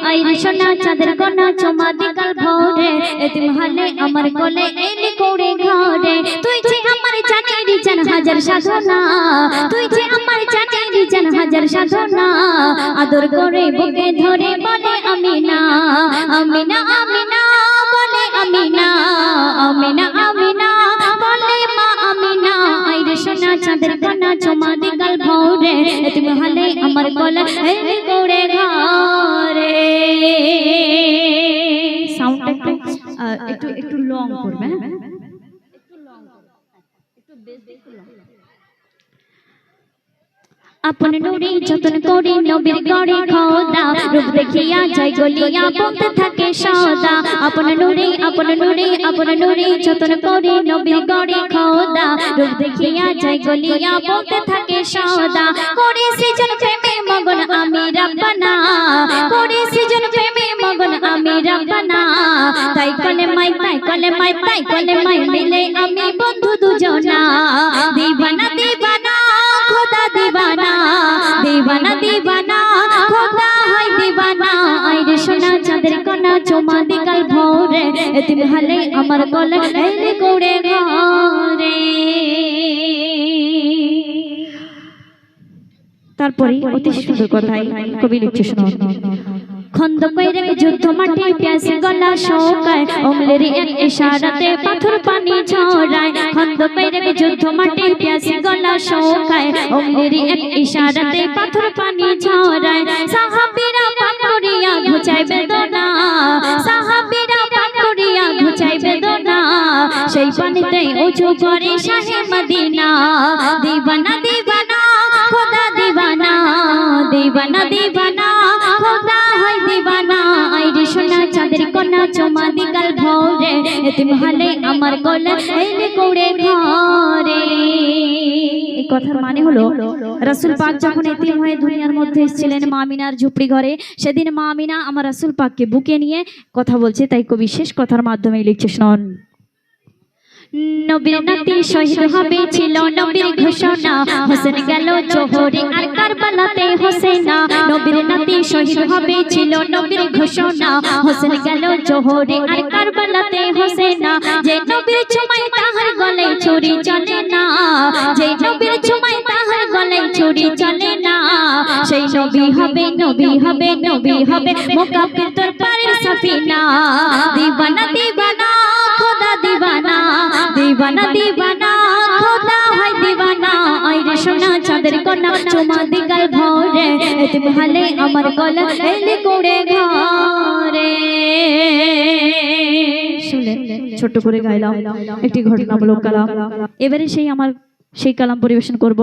আইরে সোনা চাঁদের কণা চমা দিকাল ভোরে এতিম হালে আমার কোলে এলি কোড়ে ঘরে তুই যে আমার জানেরি জান হাজার সাধনা তুই যে আমার জানেরি জান হাজার সাধনা আদর করে বুকে ধরে বলে আমিনা আমিনা আমিনা বলে আমিনা আমিনা আমিনা বলে মা আমিনা আইরে সোনা চাঁদের কণা চমা দিকাল ভোরে এতিম হালে আমার কোলে এলি কোড়ে ঘরে সাউন্ডটা একটু একটু লং করবে আপন নুরি যতন করি নবীর গড়ে খোদা রূপ দেখিয়া জয় গলিয়া বলতে থাকে সদা আপন নুরি যতন করি নবীর গড়ে খোদা রূপ দেখিয়া জয় গলিয়া বলতে থাকে সদা করে সৃজন প্রেমে মগন আমি রাব্বানা করে সৃজন প্রেমে মগন আমি রাব্বানা তাই কলে মাই মিলে আমি বন্ধু দুজনা দিবানা দিবানা খোদা দিবানা দিবানা দিবানা খোদা হয় দিবানা আইরে সোনা চাঁদের কণা চমা দিকাল ভোরে এতিম হালে আমার কোলে এলি কোড়ে ঘরে তারপরে অতি সুন্দর কথাই কবি লিখছে শুনুন খন্দকের যুদ্ধ মাঠে প্যাসে গলা শোকায় অম্লের এক ইশারাতে পাথর পানি ঝরায় খন্দকের যুদ্ধ মাঠে প্যাসে গলা শোকায় অম্লের এক ইশারাতে পাথর পানি ঝরায় সাহাবীরা পান করিয়া ঘুচায় বেদনা সাহাবীরা পান করিয়া ঘুচায় বেদনা সেই পানিতে উঁচু করে শাহে মদিনা দিবানা দিবানা খোদা দিবানা দিবানা দিবানা খোদা হয় দিবানা আইরে সোনা চাঁদের কণা চমা দিকাল ভোরে এতিম হালে আমার কোলে এলি কোড়ে ঘরে এই কথার মানে হলো রাসূল পাক যখন এতিম হয়ে দুনিয়ার মধ্যে এসেছিলেন মা আমিনার ঝুপড়ি ঘরে সেদিন মা আমিনা আমার রাসূল পাককে বুকে নিয়ে কথা বলছে তাই কবি শেষ কথার মাধ্যমে লিখছে শুনুন নবীর নাতি শহীদ হবে ছিল নবীর ঘোষণা হোসেন গেল জোহরে আর কারবালাতে হোসেনা নবীর নাতি শহীদ হবে ছিল নবীর ঘোষণা হোসেন গেল জোহরে আর কারবালাতে হোসেনা যে নবীর ছোঁয়ায় তাহার গলে ছুরি চলে না যে নবীর ছোঁয়ায় তাহার গলে ছুরি চলে না সেই নবী হবে মুকাব্বির দরবারের সাফিনা দিবানা দিবানা খোদা দিবানা দিবানা দিবানা খোদা হয় দিবানা আইরে সোনা চাঁদের কণা চমা দিকাল ভোরে এতিম হালে আমার কোলে এলি কোড়ে ঘরে শুনে ছোট করে গাইলাম একটি ঘটনামূলক কালাম এবারে সেই কালাম পরিবেশন করব।